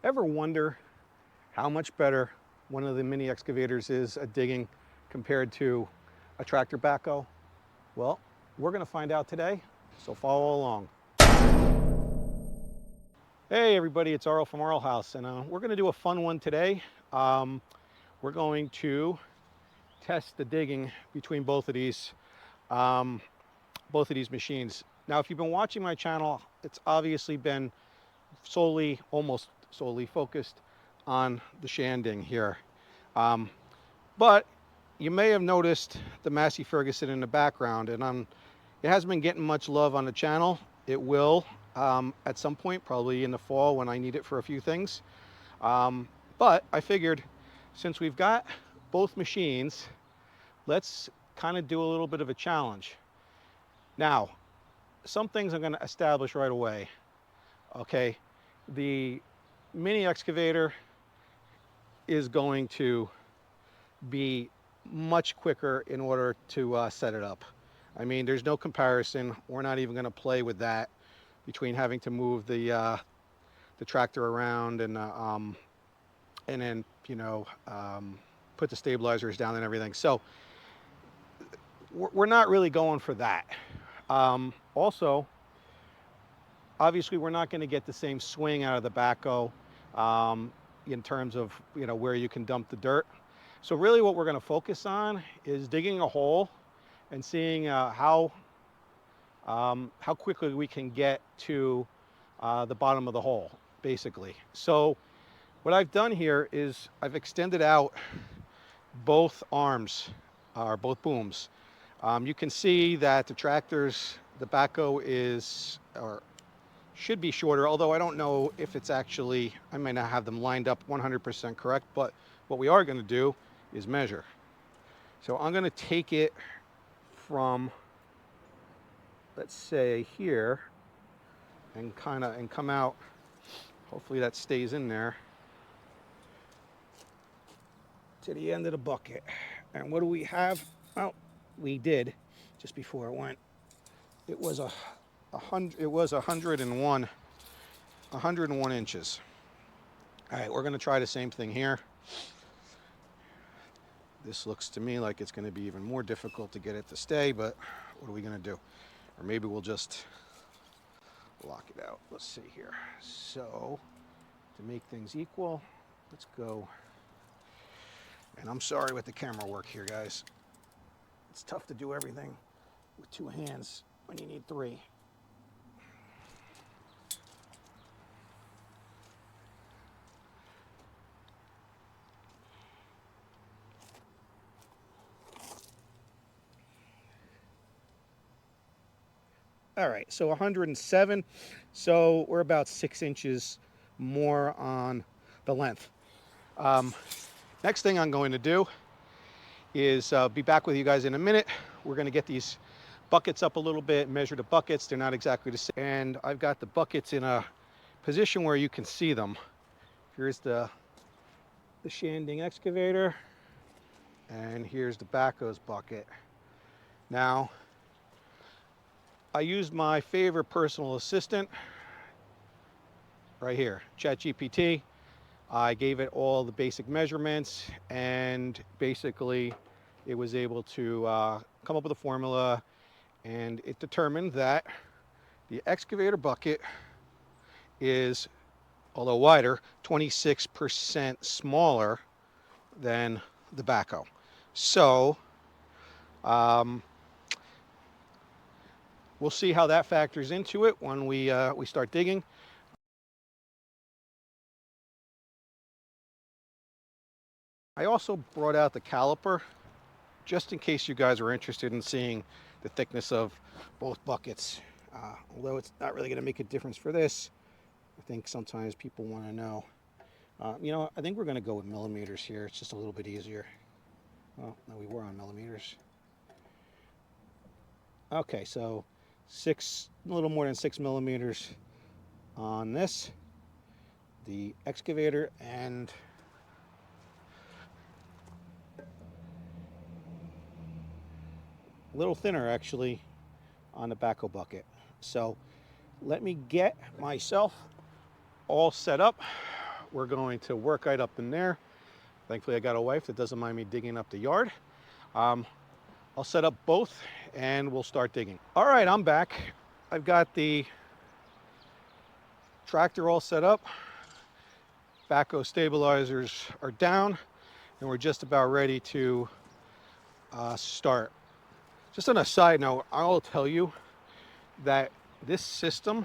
Ever wonder how much better one of the mini excavators is at digging compared to a tractor backhoe? Well, we're going to find out today, so follow along. Hey everybody, it's Arl from Arl House, and we're going to do a fun one today. We're going to test the digging between both of these machines. Now, if you've been watching my channel, it's obviously been almost solely focused on the Shanding here. But you may have noticed the Massey Ferguson in the background, and it hasn't been getting much love on the channel. It will at some point, probably in the fall when I need it for a few things. But I figured since we've got both machines, let's kind of do a little bit of a challenge. Now, some things I'm going to establish right away. Okay, the mini excavator is going to be much quicker in order to set it up. I mean, there's no comparison. We're not even going to play with that between having to move the tractor around and then put the stabilizers down and everything. So we're not really going for that. Also, obviously, we're not going to get the same swing out of the backhoe in terms of where you can dump the dirt. So really what we're going to focus on is digging a hole and seeing how quickly we can get to the bottom of the hole, basically. So what I've done here is I've extended out both arms, or both booms. You can see that the backhoe is, or should be shorter, although I don't know if it's actually, I may not have them lined up 100% correct, but what we are going to do is measure. So I'm going to take it from, let's say here, and come out. Hopefully that stays in there to the end of the bucket. And what do we have? Well, we did just before it went. It was 101 inches. All right, we're going to try the same thing here. This looks to me like it's going to be even more difficult to get it to stay, but what are we going to do? Or maybe we'll just lock it out. Let's see here. So to make things equal, let's go. And I'm sorry with the camera work here, guys. It's tough to do everything with two hands when you need three. All right, so 107. So we're about 6 inches more on the length. Next thing I'm going to do is be back with you guys in a minute. We're going to get these buckets up a little bit, measure the buckets. They're not exactly the same. And I've got the buckets in a position where you can see them. Here's the Shanding excavator, and here's the backhoe's bucket. Now, I used my favorite personal assistant right here, ChatGPT. I gave it all the basic measurements, and basically it was able to come up with a formula, and it determined that the excavator bucket is, although wider, 26% smaller than the backhoe. So we'll see how that factors into it when we start digging. I also brought out the caliper just in case you guys are interested in seeing the thickness of both buckets. Although it's not really going to make a difference for this, I think sometimes people want to know. I think we're going to go with millimeters here. It's just a little bit easier. Well, no, we were on millimeters. Okay, so a little more than 6 millimeters on this, the excavator, and a little thinner actually on the backhoe bucket. So let me get myself all set up we're going to work right up in there. Thankfully I got a wife that doesn't mind me digging up the yard. I'll set up both and we'll start digging. All right, I'm back. I've got the tractor all set up. Backhoe stabilizers are down and we're just about ready to start. Just on a side note, I'll tell you that this system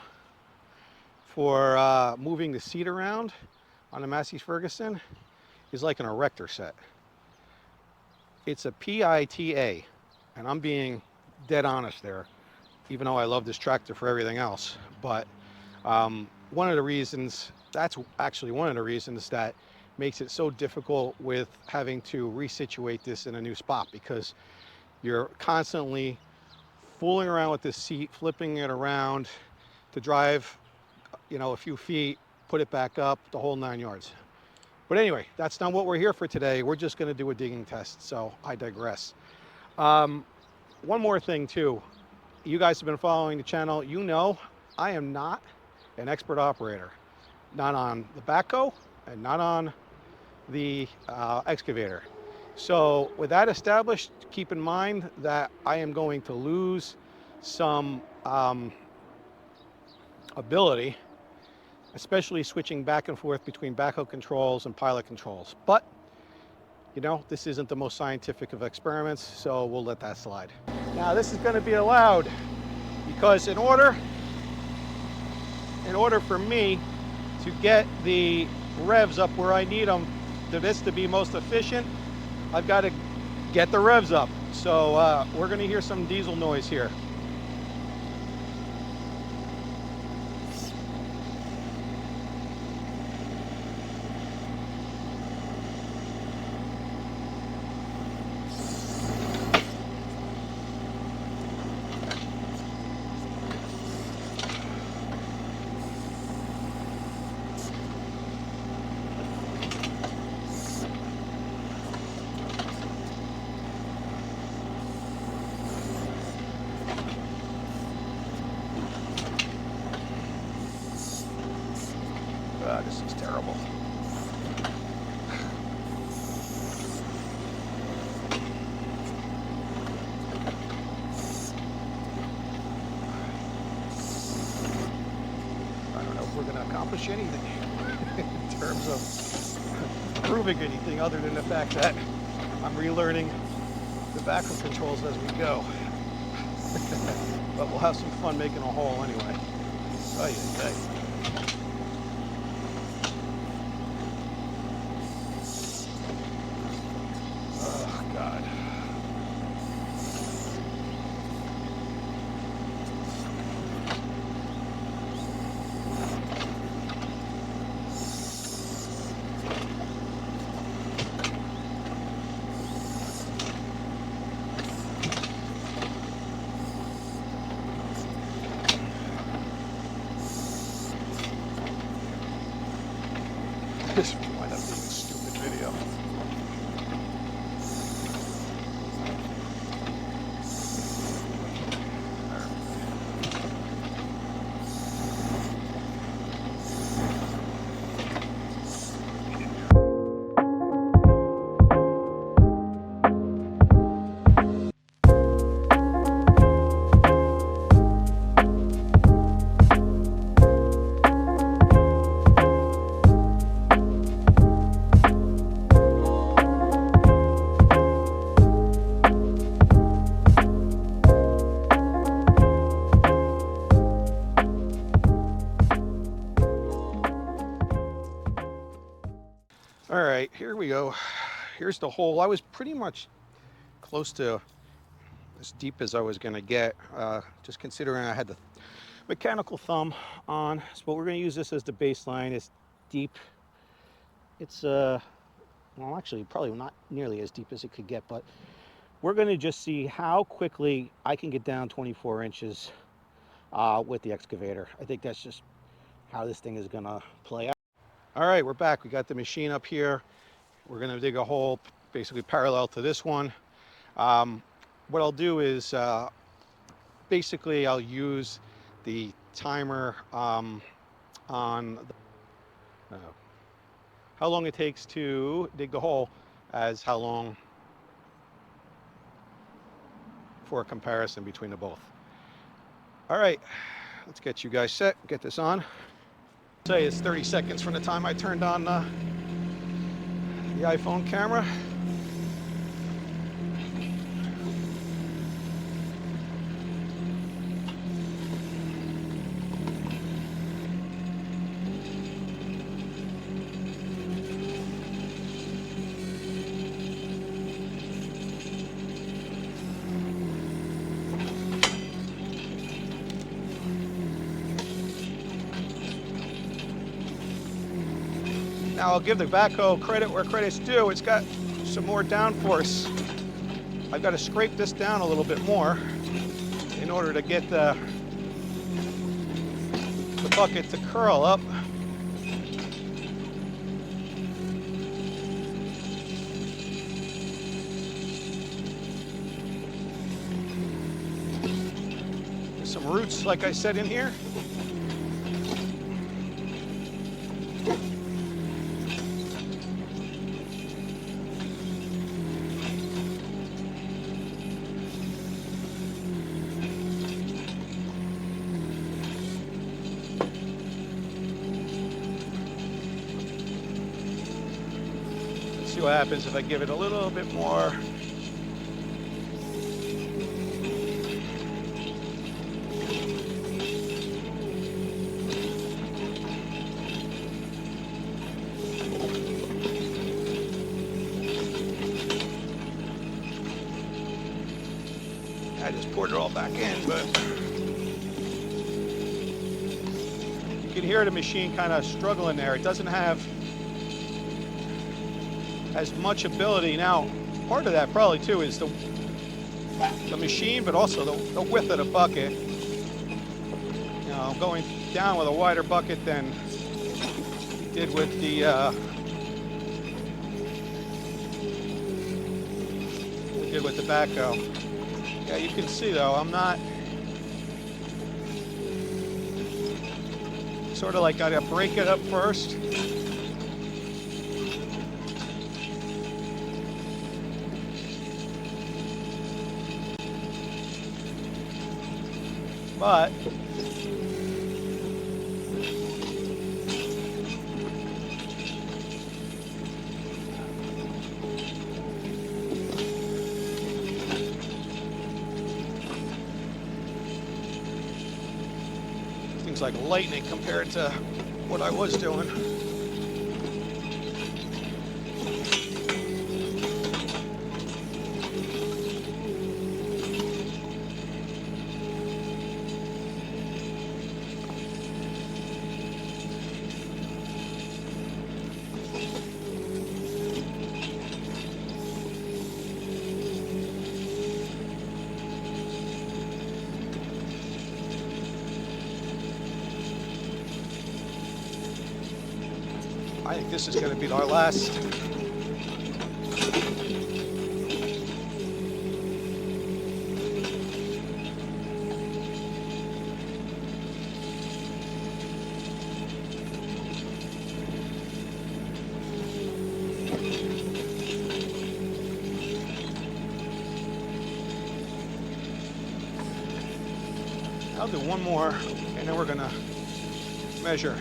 for moving the seat around on a Massey Ferguson is like an erector set. It's a PITA, and I'm being dead honest there, even though I love this tractor for everything else. But one of the reasons, that's actually one of the reasons that makes it so difficult with having to resituate this in a new spot, because you're constantly fooling around with this seat, flipping it around to drive, you know, a few feet, put it back up, the whole 9 yards. But anyway, that's not what we're here for today. We're just going to do a digging test, so I digress. One more thing too. You guys have been following the channel. You know I am not an expert operator. Not on the backhoe and not on the excavator. So with that established, keep in mind that I am going to lose some ability, especially switching back and forth between backhoe controls and pilot controls. But, you know, this isn't the most scientific of experiments, so we'll let that slide. Now this is going to be allowed because in order for me to get the revs up where I need them, for this to be most efficient, I've got to get the revs up. So we're going to hear some diesel noise here. This is terrible. I don't know if we're going to accomplish anything in terms of proving anything other than the fact that I'm relearning the backhoe controls as we go. But we'll have some fun making a hole anyway. Ay, ay, ay. This might not be a stupid video. All right, here we go. Here's the hole. I was pretty much close to as deep as I was going to get, just considering I had the mechanical thumb on. So we're going to use this as the baseline. It's deep. It's well, actually probably not nearly as deep as it could get, but we're going to just see how quickly I can get down 24 inches with the excavator. I think that's just how this thing is going to play out. All right, we're back. We got the machine up here. We're going to dig a hole basically parallel to this one. What I'll do is basically I'll use the timer on the, how long it takes to dig the hole as how long for a comparison between the both. All right, let's get you guys set, get this on. Say it's 30 seconds from the time I turned on the iPhone camera. Now I'll give the backhoe credit where credit's due. It's got some more downforce. I've got to scrape this down a little bit more in order to get the bucket to curl up. There's some roots, like I said, in here. See what happens if I give it a little bit more. I just poured it all back in, but you can hear the machine kind of struggling there. It doesn't have as much ability. Now, part of that probably too is the machine, but also the width of the bucket. You know, going down with a wider bucket than you did with the backhoe. Yeah, you can see though, I'm not sort of like gotta break it up first. But things like lightning compared to what I was doing. I think this is going to be our last. I'll do one more, and then we're going to measure.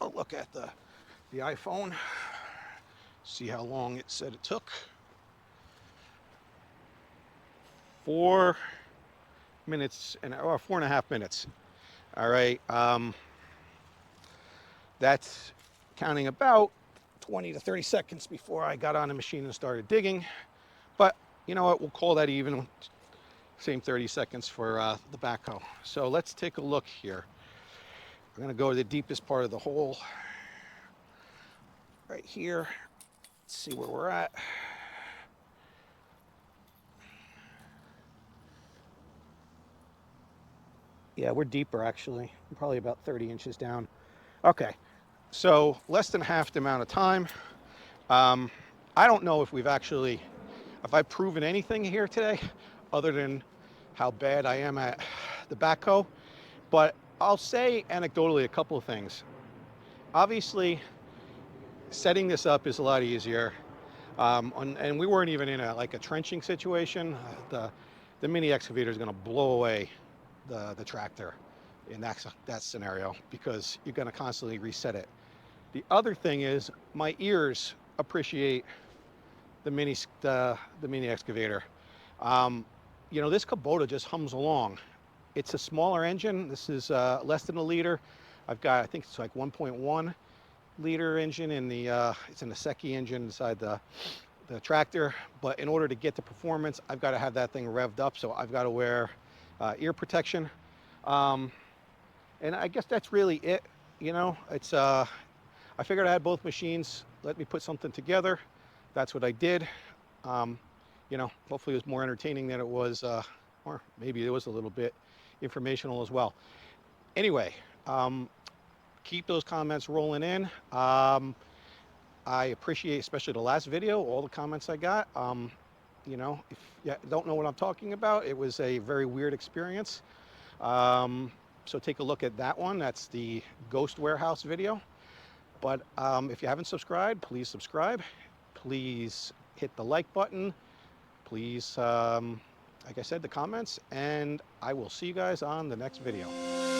I'll look at the iPhone, see how long it said it took. 4 minutes, or 4.5 minutes. All right, that's counting about 20 to 30 seconds before I got on the machine and started digging. But you know what, we'll call that even. Same 30 seconds for the backhoe. So let's take a look here. We're gonna go to the deepest part of the hole, right here. Let's see where we're at. Yeah, we're deeper actually. We're probably about 30 inches down. Okay, so less than half the amount of time. I don't know if if I've proven anything here today other than how bad I am at the backhoe, but I'll say anecdotally a couple of things. Obviously, setting this up is a lot easier. And we weren't even in like a trenching situation. The mini excavator is going to blow away the tractor in that scenario because you're going to constantly reset it. The other thing is my ears appreciate the mini excavator. Um, you know, this Kubota just hums along. It's a smaller engine. This is less than a liter. I've got, I think it's like 1.1 liter engine in it's in the Secchi engine inside the tractor. But in order to get the performance, I've got to have that thing revved up. So I've got to wear ear protection. And I guess that's really it. You know, I figured I had both machines. Let me put something together. That's what I did. You know, hopefully it was more entertaining than it was, or maybe it was a little bit informational as well. Anyway, keep those comments rolling in. I appreciate, especially the last video, all the comments I got. You know, if you don't know what I'm talking about, it was a very weird experience. So take a look at that one. That's the Ghost Warehouse video. But if you haven't subscribed, please subscribe. Please hit the like button. Please, like I said, the comments. And I will see you guys on the next video.